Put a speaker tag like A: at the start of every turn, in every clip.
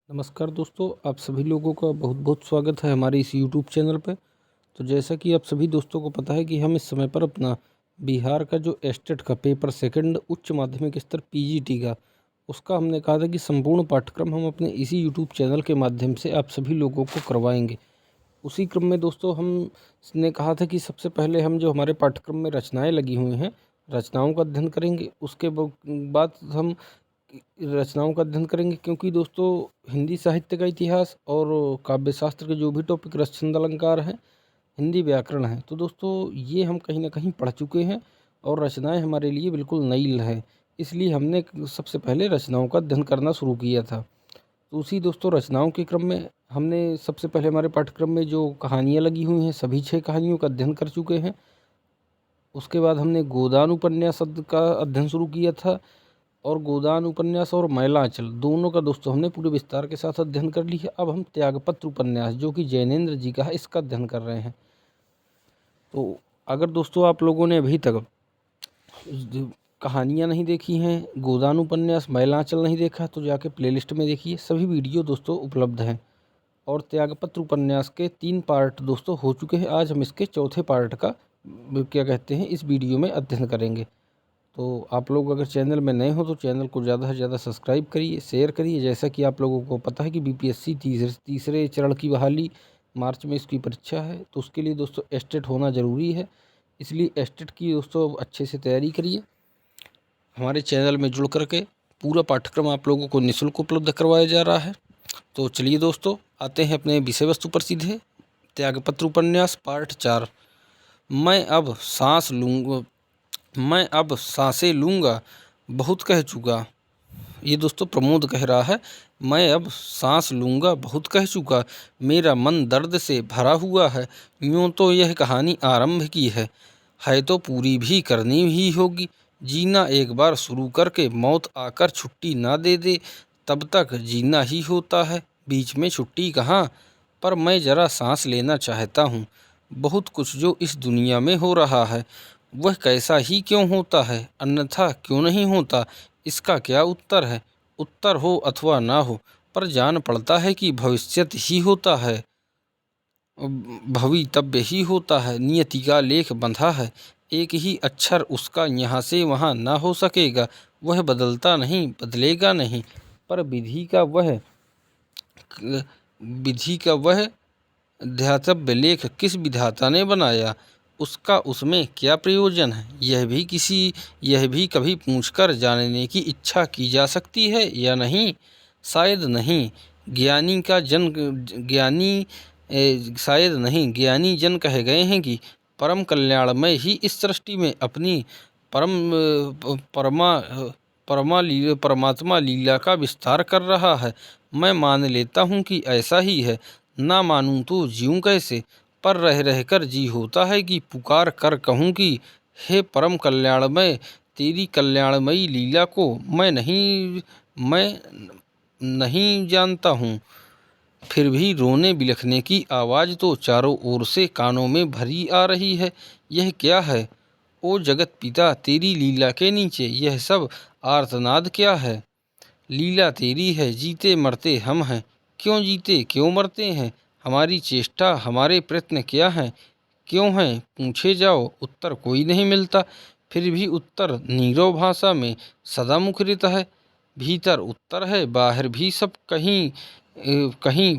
A: नमस्कार दोस्तों, आप सभी लोगों का बहुत बहुत स्वागत है हमारे इस यूट्यूब चैनल पे। तो जैसा कि आप सभी दोस्तों को पता है कि हम इस समय पर अपना बिहार का जो एस्टेट का पेपर सेकंड उच्च माध्यमिक स्तर पीजीटी का उसका हमने कहा था कि संपूर्ण पाठ्यक्रम हम अपने इसी यूट्यूब चैनल के माध्यम से आप सभी लोगों को करवाएंगे। उसी क्रम में दोस्तों हमने कहा था कि सबसे पहले हम जो हमारे पाठ्यक्रम में रचनाएँ लगी हुई हैं, रचनाओं का अध्ययन करेंगे। उसके बाद हम रचनाओं का अध्ययन करेंगे, क्योंकि दोस्तों हिंदी साहित्य का इतिहास और काव्य शास्त्र के जो भी टॉपिक रस छंद अलंकार हैं, हिंदी व्याकरण है, तो दोस्तों ये हम कहीं ना कहीं पढ़ चुके हैं और रचनाएं हमारे लिए बिल्कुल नई है। इसलिए हमने सबसे पहले रचनाओं का अध्ययन करना शुरू किया था। तो उसी दोस्तों रचनाओं के क्रम में हमने सबसे पहले हमारे पाठ्यक्रम में जो कहानियाँ लगी हुई हैं सभी 6 कहानियों का अध्ययन कर चुके हैं। उसके बाद हमने गोदान उपन्यास का अध्ययन शुरू किया था और गोदान उपन्यास और मैलांचल दोनों का दोस्तों हमने पूरे विस्तार के साथ अध्ययन कर लिया। अब हम त्यागपत्र उपन्यास जो कि जैनेन्द्र जी का है इसका अध्ययन कर रहे हैं। तो अगर दोस्तों आप लोगों ने अभी तक कहानियाँ नहीं देखी हैं, गोदान उपन्यास, मैलांचल नहीं देखा, तो जाके प्लेलिस्ट में देखिए, सभी वीडियो दोस्तों उपलब्ध हैं। और त्यागपत्र उपन्यास के 3 पार्ट दोस्तों हो चुके हैं। आज हम इसके चौथे पार्ट का क्या कहते हैं इस वीडियो में अध्ययन करेंगे। तो आप लोग अगर चैनल में नए हो तो चैनल को ज़्यादा से ज़्यादा सब्सक्राइब करिए, शेयर करिए। जैसा कि आप लोगों को पता है कि बीपीएससी तीसरे चरण की बहाली मार्च में इसकी परीक्षा है, तो उसके लिए दोस्तों एस्टेट होना ज़रूरी है। इसलिए एस्टेट की दोस्तों अच्छे से तैयारी करिए। हमारे चैनल में जुड़ करके पूरा पाठ्यक्रम आप लोगों को निःशुल्क उपलब्ध करवाया जा रहा है। तो चलिए दोस्तों आते हैं अपने विषय वस्तु पर सीधे। त्यागपत्र उपन्यास पार्ट 4। मैं अब सांसें लूँगा, बहुत कह चुका। ये दोस्तों प्रमोद कह रहा है, मैं अब सांस लूँगा, बहुत कह चुका। मेरा मन दर्द से भरा हुआ है। यूँ तो यह कहानी आरंभ की है तो पूरी भी करनी ही होगी। जीना एक बार शुरू करके मौत आकर छुट्टी ना दे दे, तब तक जीना ही होता है, बीच में छुट्टी कहाँ। पर मैं ज़रा सांस लेना चाहता हूँ। बहुत कुछ जो इस दुनिया में हो रहा है वह कैसा ही क्यों होता है, अन्यथा क्यों नहीं होता। इसका क्या उत्तर है? उत्तर हो अथवा ना हो, पर जान पड़ता है कि भविष्यत ही होता है, भवितव्य ही होता है। नियति का लेख बंधा है, एक ही अक्षर उसका यहाँ से वहाँ ना हो सकेगा। वह बदलता नहीं, बदलेगा नहीं, पर विधि का वह ध्यातव्य लेख किस विधाता ने बनाया, उसका उसमें क्या प्रयोजन है, यह भी कभी पूछकर जानने की इच्छा की जा सकती है या नहीं? शायद नहीं। ज्ञानी जन कह गए हैं कि परम कल्याणमय ही इस सृष्टि में अपनी परमात्मा लीला का विस्तार कर रहा है। मैं मान लेता हूँ कि ऐसा ही है, ना मानूं तो जीऊँ कैसे। पर रह रहकर जी होता है कि पुकार कर कहूँ कि हे परम कल्याणमय, तेरी कल्याणमयी लीला को मैं नहीं जानता हूँ। फिर भी रोने बिलखने की आवाज़ तो चारों ओर से कानों में भरी आ रही है। यह क्या है ओ जगत पिता, तेरी लीला के नीचे यह सब आर्तनाद क्या है? लीला तेरी है, जीते मरते हम हैं। क्यों जीते क्यों मरते हैं? हमारी चेष्टा हमारे प्रयत्न क्या हैं, क्यों हैं? पूछे जाओ, उत्तर कोई नहीं मिलता। फिर भी उत्तर नीरव भाषा में सदा मुखरित है। भीतर उत्तर है, बाहर भी सब कहीं कहीं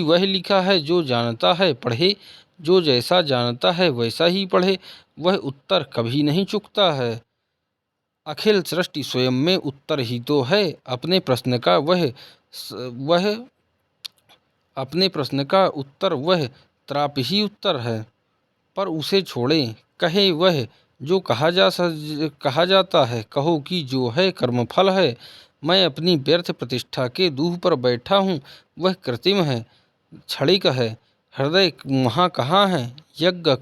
A: वह लिखा है। जो जानता है पढ़े, जो जैसा जानता है वैसा ही पढ़े। वह उत्तर कभी नहीं चुकता है। अखिल सृष्टि स्वयं में उत्तर ही तो है। अपने प्रश्न का उत्तर वह त्राप ही उत्तर है। पर उसे छोड़ें, कहे वह जो कहा जाता है। कहो कि जो है कर्मफल है। मैं अपनी व्यर्थ प्रतिष्ठा के दूह पर बैठा हूँ, वह कृत्रिम है, क्षणिक है। हृदय वहाँ कहाँ है, यज्ञ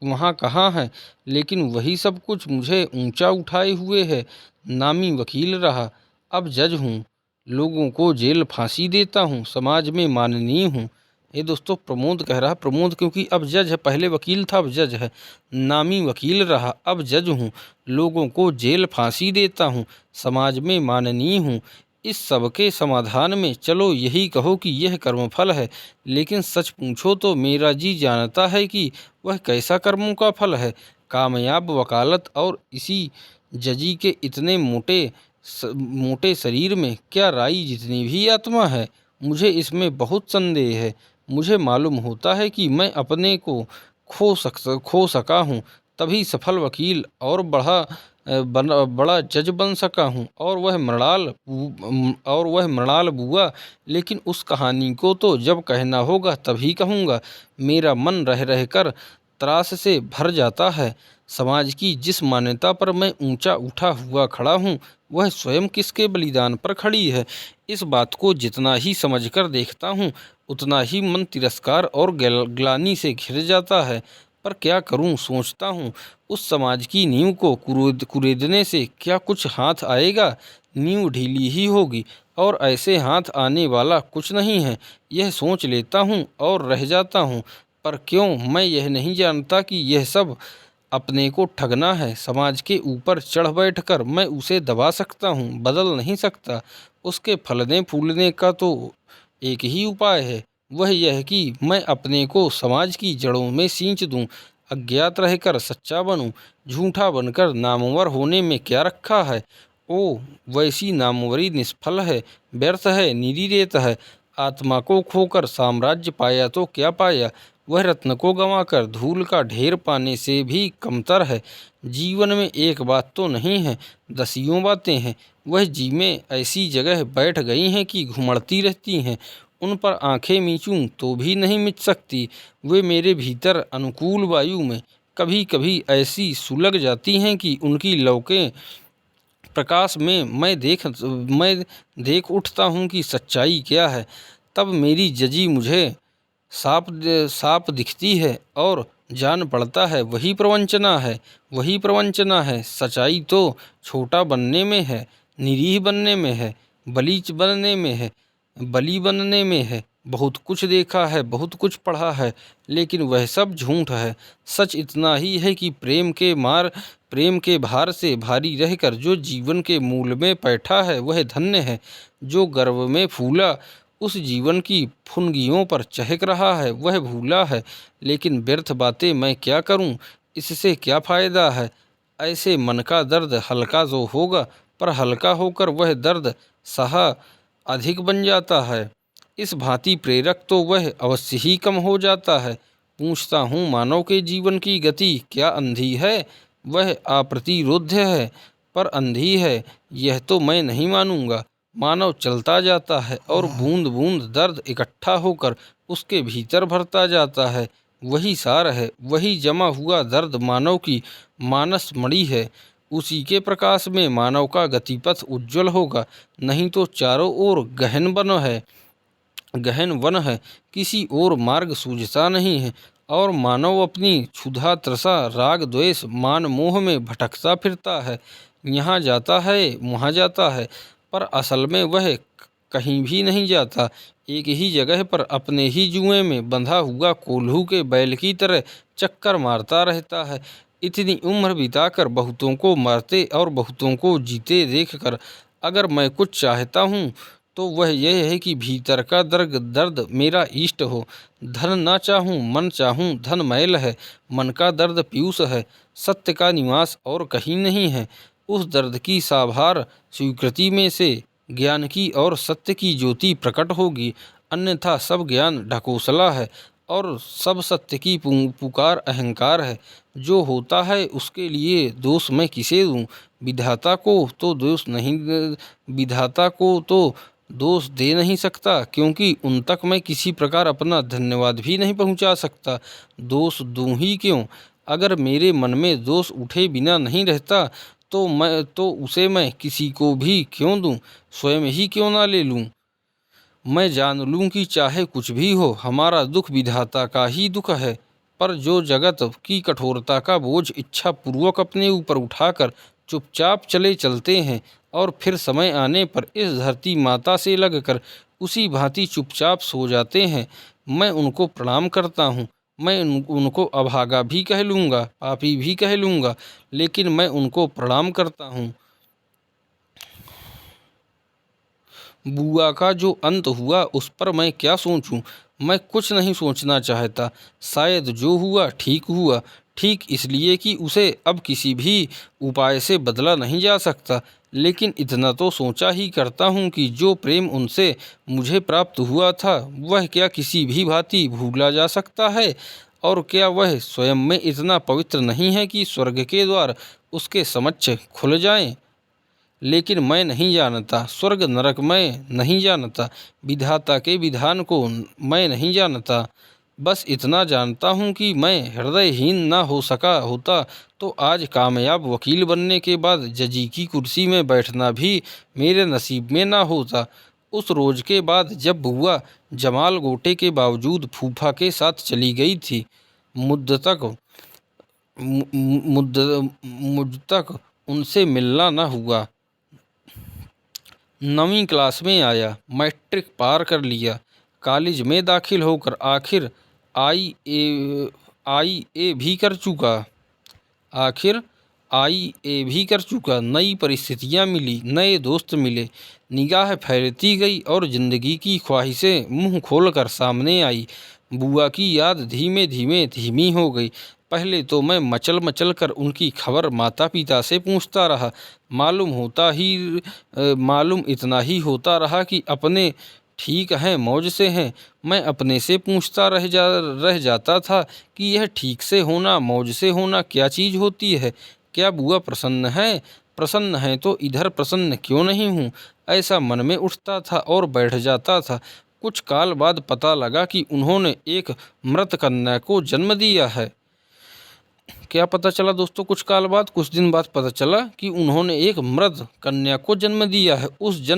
A: वहाँ कहाँ है, लेकिन वही सब कुछ मुझे ऊंचा उठाए हुए है। नामी वकील रहा, अब जज हूँ। लोगों को जेल फांसी देता हूँ, समाज में माननीय हूँ। ये दोस्तों प्रमोद कह रहा, प्रमोद क्योंकि अब जज है, पहले वकील था अब जज है। नामी वकील रहा, अब जज हूँ। लोगों को जेल फांसी देता हूँ, समाज में माननीय हूँ। इस सब के समाधान में चलो यही कहो कि यह कर्मफल है, लेकिन सच पूछो तो मेरा जी जानता है कि वह कैसा कर्मों का फल है। कामयाब वकालत और इसी जजी के इतने मोटे शरीर में क्या राई जितनी भी आत्मा है? मुझे इसमें बहुत संदेह है। मुझे मालूम होता है कि मैं अपने को खो सका हूँ, तभी सफल वकील और बड़ा जज बन सका हूँ, और वह मृणाल बुआ। लेकिन उस कहानी को तो जब कहना होगा तभी कहूँगा। मेरा मन रह रह कर त्रास से भर जाता है। समाज की जिस मान्यता पर मैं ऊंचा उठा हुआ खड़ा हूँ, वह स्वयं किसके बलिदान पर खड़ी है? इस बात को जितना ही समझकर देखता हूँ, उतना ही मन तिरस्कार और ग्लानि से घिर जाता है। पर क्या करूं, सोचता हूं, उस समाज की नींव को कुरेदने से क्या कुछ हाथ आएगा? नींव ढीली ही होगी, और ऐसे हाथ आने वाला कुछ नहीं है। यह सोच लेता हूं और रह जाता हूं। पर क्यों, मैं यह नहीं जानता कि यह सब अपने को ठगना है। समाज के ऊपर चढ़ बैठकर मैं उसे दबा सकता हूँ, बदल नहीं सकता। उसके फलने फूलने का तो एक ही उपाय है, वह यह कि मैं अपने को समाज की जड़ों में सींच दूं, अज्ञात रहकर सच्चा बनूं। झूठा बनकर नामवर होने में क्या रखा है? ओ, वैसी नामवरी निष्फल है, व्यर्थ है, निरी रेत है। आत्मा को खोकर साम्राज्य पाया तो क्या पाया? वह रत्न को गंवाकर धूल का ढेर पाने से भी कमतर है। जीवन में एक बात तो नहीं है, दसियों बातें हैं। वह जी में ऐसी जगह बैठ गई हैं कि घुमड़ती रहती हैं। उन पर आंखें मीचूं तो भी नहीं मिच सकती। वे मेरे भीतर अनुकूल वायु में कभी कभी ऐसी सुलग जाती हैं कि उनकी लौकें प्रकाश में मैं देख उठता हूँ कि सच्चाई क्या है। तब मेरी जजी मुझे साफ दिखती है और जान पड़ता है वही प्रवंचना है, वही प्रवंचना है। सच्चाई तो छोटा बनने में है, निरीह बनने में है, बली बनने में है। बहुत कुछ देखा है, बहुत कुछ पढ़ा है, लेकिन वह सब झूठ है। सच इतना ही है कि प्रेम के भार से भारी रहकर जो जीवन के मूल में बैठा है वह धन्य है। जो गर्व में फूला उस जीवन की फुनगियों पर चहक रहा है वह भूला है। लेकिन व्यर्थ बातें मैं क्या करूं, इससे क्या फायदा है? ऐसे मन का दर्द हल्का जो होगा, पर हल्का होकर वह दर्द सहा अधिक बन जाता है। इस भांति प्रेरक तो वह अवश्य ही कम हो जाता है। पूछता हूँ, मानव के जीवन की गति क्या अंधी है? वह अप्रतिरोध्य है, पर अंधी है, यह तो मैं नहीं मानूंगा। मानव चलता जाता है और बूंद बूंद दर्द इकट्ठा होकर उसके भीतर भरता जाता है। वही सार है, वही जमा हुआ दर्द मानव की मानस मणि है। उसी के प्रकाश में मानव का गतिपथ उज्जवल होगा, नहीं तो चारों ओर गहन वन है, किसी और मार्ग सूझता नहीं है। और मानव अपनी क्षुधा तृषा राग द्वेष मान मोह में भटकता फिरता है। यहाँ जाता है, वहाँ जाता है, पर असल में वह कहीं भी नहीं जाता। एक ही जगह पर अपने ही जुएं में बंधा हुआ कोल्हू के बैल की तरह चक्कर मारता रहता है। इतनी उम्र बिताकर बहुतों को मरते और बहुतों को जीते देखकर अगर मैं कुछ चाहता हूँ तो वह यह है कि भीतर का दर्द मेरा इष्ट हो। धन ना चाहूँ, मन चाहूँ, धन मैल है, मन का दर्द पीयूष है, सत्य का निवास और कहीं नहीं है। उस दर्द की साभार स्वीकृति में से ज्ञान की और सत्य की ज्योति प्रकट होगी, अन्यथा सब ज्ञान ढकोसला है और सब सत्य की पुकार अहंकार है। जो होता है उसके लिए दोष मैं किसे दूं? विधाता को तो दोष दे नहीं सकता, क्योंकि उन तक मैं किसी प्रकार अपना धन्यवाद भी नहीं पहुंचा सकता। दोष दूं ही क्यों? अगर मेरे मन में दोष उठे बिना नहीं रहता तो उसे मैं किसी को भी क्यों दूं? स्वयं ही क्यों ना ले लूं? मैं जान लूं कि चाहे कुछ भी हो, हमारा दुख विधाता का ही दुख है। पर जो जगत की कठोरता का बोझ इच्छा पूर्वक अपने ऊपर उठाकर चुपचाप चलते हैं और फिर समय आने पर इस धरती माता से लगकर उसी भांति चुपचाप सो जाते हैं, मैं उनको प्रणाम करता हूँ। मैं उनको अभागा भी कह लूँगा, पापी भी कह लूँगा, लेकिन मैं उनको प्रणाम करता हूँ। बुआ का जो अंत हुआ उस पर मैं क्या सोचूं? मैं कुछ नहीं सोचना चाहता। शायद जो हुआ ठीक इसलिए कि उसे अब किसी भी उपाय से बदला नहीं जा सकता। लेकिन इतना तो सोचा ही करता हूँ कि जो प्रेम उनसे मुझे प्राप्त हुआ था वह क्या किसी भी भांति भूला जा सकता है? और क्या वह स्वयं में इतना पवित्र नहीं है कि स्वर्ग के द्वार उसके समक्ष खुल जाएं? लेकिन मैं नहीं जानता, स्वर्ग नरक मैं नहीं जानता, विधाता के विधान को मैं नहीं जानता। बस इतना जानता हूँ कि मैं हृदयहीन ना हो सका होता तो आज कामयाब वकील बनने के बाद जजी की कुर्सी में बैठना भी मेरे नसीब में ना होता। उस रोज के बाद जब बुआ जमाल गोटे के बावजूद फूफा के साथ चली गई थी, मुद्द तक मुझ तक उनसे मिलना न हुआ। 9वीं क्लास में आया, मैट्रिक पार कर लिया, कॉलेज में दाखिल होकर आखिर आईए भी कर चुका। नई परिस्थितियां मिली, नए दोस्त मिले, निगाह फैलती गई और जिंदगी की ख्वाहिशें मुंह खोलकर सामने आई। बुआ की याद धीमे धीमे धीमी हो गई। पहले तो मैं मचल कर उनकी खबर माता पिता से पूछता रहा। मालूम इतना ही होता रहा कि अपने ठीक हैं, मौज से हैं। मैं अपने से पूछता रह जाता था कि यह ठीक से होना, मौज से होना क्या चीज़ होती है? क्या बुआ प्रसन्न है? प्रसन्न हैं तो इधर प्रसन्न क्यों नहीं हूँ? ऐसा मन में उठता था और बैठ जाता था। कुछ काल बाद पता लगा कि उन्होंने एक मृत कन्या को जन्म दिया है। क्या पता चला दोस्तों? कुछ दिन बाद पता चला कि उन्होंने एक मृत कन्या को जन्म दिया है। उसे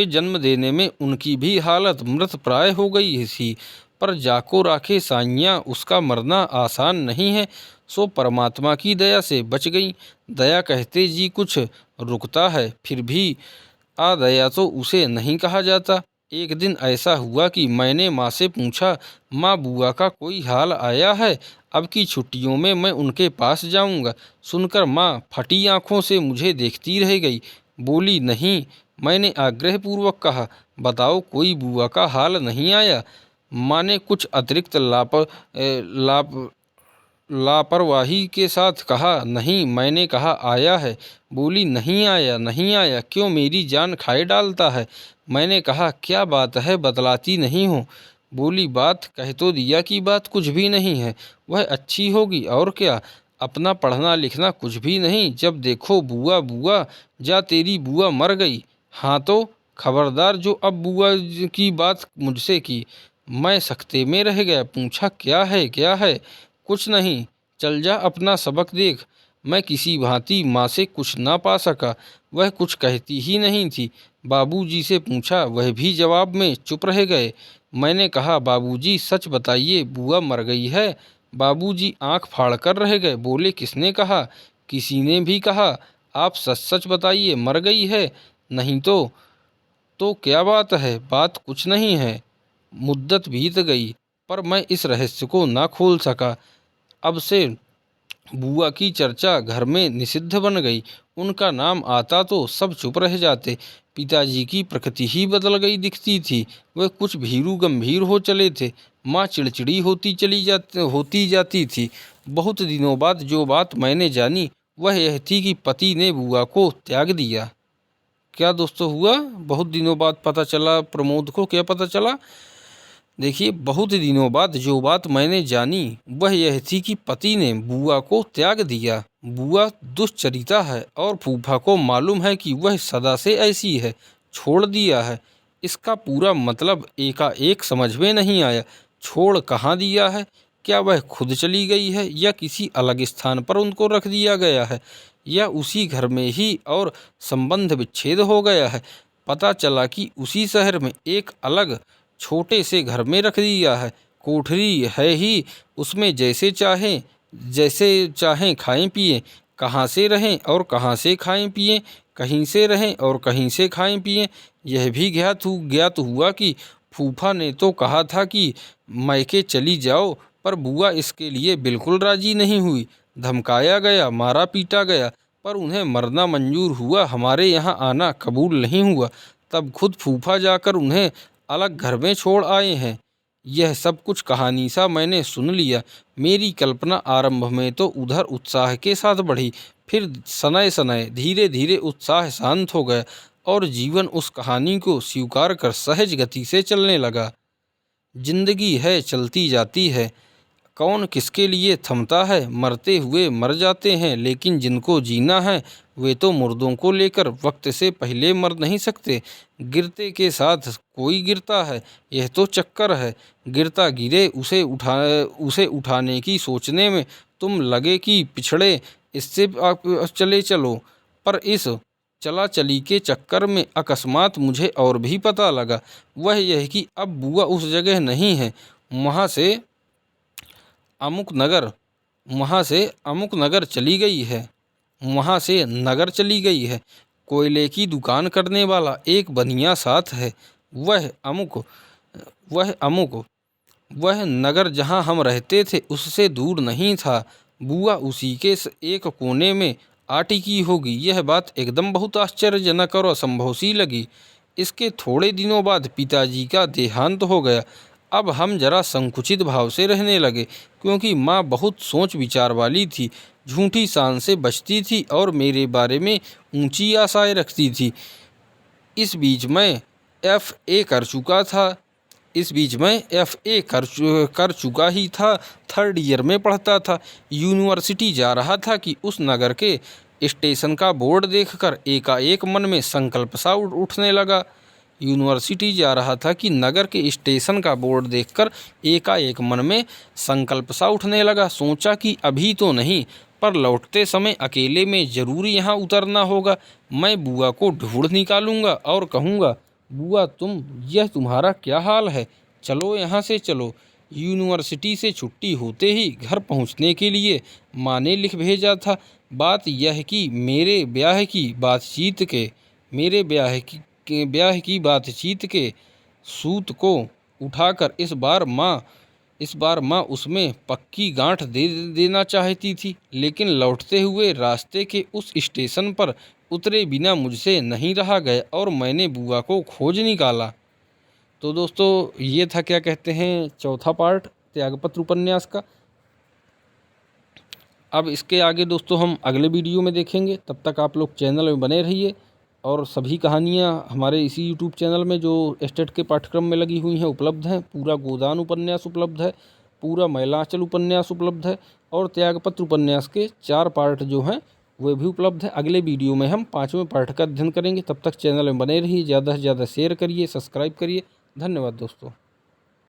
A: जन्म देने में उनकी भी हालत मृत प्राय हो गई थी। पर जाको राखे साइयाँ, उसका मरना आसान नहीं है। सो परमात्मा की दया से बच गई। दया कहते जी कुछ रुकता है, फिर भी दया तो उसे नहीं कहा जाता। एक दिन ऐसा हुआ कि मैंने माँ से पूछा, माँ बुआ का कोई हाल आया है? अब की छुट्टियों में मैं उनके पास जाऊंगा। सुनकर माँ फटी आंखों से मुझे देखती रह गई। बोली, नहीं। मैंने आग्रहपूर्वक कहा, बताओ कोई बुआ का हाल नहीं आया? माँ ने कुछ अतिरिक्त लापरवाही के साथ कहा, नहीं। मैंने कहा, आया है? बोली, नहीं आया। क्यों, मेरी जान खाए डालता है? मैंने कहा, क्या बात है, बतलाती नहीं हो? बोली, बात कह तो दिया कि बात कुछ भी नहीं है, वह अच्छी होगी और क्या। अपना पढ़ना लिखना कुछ भी नहीं, जब देखो बुआ बुआ। जा तेरी बुआ मर गई। हाँ तो खबरदार जो अब बुआ की बात मुझसे की। मैं सख्ते में रह गया। पूछा, क्या है? कुछ नहीं, चल जा अपना सबक देख। मैं किसी भांति माँ से कुछ ना पा सका। वह कुछ कहती ही नहीं थी। बाबूजी से पूछा, वह भी जवाब में चुप रह गए। मैंने कहा, बाबूजी सच बताइए, बुआ मर गई है? बाबूजी आंख फाड़ कर रह गए। बोले, किसने कहा? किसी ने भी कहा। आप सच सच बताइए, मर गई है? नहीं तो क्या बात है? बात कुछ नहीं है। मुद्दत बीत गई पर मैं इस रहस्य को ना खोल सका। अब से बुआ की चर्चा घर में निषिद्ध बन गई। उनका नाम आता तो सब चुप रह जाते। पिताजी की प्रकृति ही बदल गई दिखती थी। वे कुछ भीरू गंभीर हो चले थे। माँ चिड़चिड़ी होती जाती थी। बहुत दिनों बाद जो बात मैंने जानी वह यह थी कि पति ने बुआ को त्याग दिया। क्या दोस्तों हुआ? बहुत दिनों बाद पता चला प्रमोद को। क्या पता चला? देखिए, बहुत दिनों बाद जो बात मैंने जानी वह यह थी कि पति ने बुआ को त्याग दिया। बुआ दुश्चरिता है और फूफा को मालूम है कि वह सदा से ऐसी है। छोड़ दिया है, इसका पूरा मतलब एकाएक समझ में नहीं आया। छोड़ कहाँ दिया है? क्या वह खुद चली गई है या किसी अलग स्थान पर उनको रख दिया गया है, या उसी घर में ही और संबंध विच्छेद हो गया है? पता चला कि उसी शहर में एक अलग छोटे से घर में रख दिया है। कोठरी है ही, उसमें जैसे चाहें खाएं पिएं, कहाँ से रहें और कहाँ से खाएं पिएं, कहीं से रहें और कहीं से खाएं पिएं। यह भी ज्ञात हुआ कि फूफा ने तो कहा था कि मायके चली जाओ, पर बुआ इसके लिए बिल्कुल राजी नहीं हुई। धमकाया गया, मारा पीटा गया। पर उन्हें मरना मंजूर हुआ, हमारे यहाँ आना कबूल नहीं हुआ। तब खुद फूफा जाकर उन्हें अलग घर में छोड़ आए हैं। यह सब कुछ कहानी सा मैंने सुन लिया। मेरी कल्पना आरंभ में तो उधर उत्साह के साथ बढ़ी, फिर सनय सनय धीरे धीरे उत्साह शांत हो गया और जीवन उस कहानी को स्वीकार कर सहज गति से चलने लगा। जिंदगी है, चलती जाती है, कौन किसके लिए थमता है। मरते हुए मर जाते हैं, लेकिन जिनको जीना है वे तो मुर्दों को लेकर वक्त से पहले मर नहीं सकते। गिरते के साथ कोई गिरता है, यह तो चक्कर है। गिरता गिरे, उसे उठाने की सोचने में तुम लगे कि पिछड़े, इससे आप चले चलो। पर इस चला चली के चक्कर में अकस्मात मुझे और भी पता लगा, वह यह कि अब बुआ उस जगह नहीं है। वहाँ से अमुक नगर चली गई है। वहाँ से नगर चली गई है। कोयले की दुकान करने वाला एक बनिया साथ है। वह नगर जहाँ हम रहते थे उससे दूर नहीं था। बुआ उसी के एक कोने में आटिकी होगी। यह बात एकदम बहुत आश्चर्यजनक और असंभव सी लगी। इसके थोड़े दिनों बाद पिताजी का देहांत हो गया। अब हम जरा संकुचित भाव से रहने लगे, क्योंकि माँ बहुत सोच विचार वाली थी, झूठी शान से बचती थी और मेरे बारे में ऊंची आशाएं रखती थी। इस बीच मैं FA कर चुका ही था। 3rd ईयर में पढ़ता था। यूनिवर्सिटी जा रहा था कि उस नगर के स्टेशन का बोर्ड देखकर एकाएक मन में संकल्प सा उठने लगा। यूनिवर्सिटी जा रहा था कि नगर के स्टेशन का बोर्ड देखकर एकाएक मन में संकल्प सा उठने लगा। सोचा कि अभी तो नहीं, पर लौटते समय अकेले में जरूर यहाँ उतरना होगा। मैं बुआ को ढूंढ निकालूंगा और कहूँगा, बुआ यह तुम्हारा क्या हाल है, चलो यहाँ से चलो। यूनिवर्सिटी से छुट्टी होते ही घर पहुँचने के लिए माँ ने लिख भेजा था। बात यह कि मेरे ब्याह की बातचीत के सूत को उठाकर इस बार माँ उसमें पक्की गांठ दे देना चाहती थी। लेकिन लौटते हुए रास्ते के उस स्टेशन पर उतरे बिना मुझसे नहीं रहा गया और मैंने बुआ को खोज निकाला। तो दोस्तों, ये था क्या कहते हैं 4था पार्ट त्यागपत्र उपन्यास का। अब इसके आगे दोस्तों हम अगले वीडियो में देखेंगे। तब तक आप लोग चैनल में बने रहिए और सभी कहानियाँ हमारे इसी YouTube चैनल में जो एस्टेट के पाठ्यक्रम में लगी हुई हैं उपलब्ध हैं। पूरा गोदान उपन्यास उपलब्ध है, पूरा मैलांचल उपन्यास उपलब्ध है और त्यागपत्र उपन्यास के 4 पार्ट जो हैं वे भी उपलब्ध है। अगले वीडियो में हम 5वें पार्ट का अध्ययन करेंगे। तब तक चैनल में बने रहिए, ज़्यादा से ज़्यादा शेयर करिए, सब्सक्राइब करिए। धन्यवाद दोस्तों।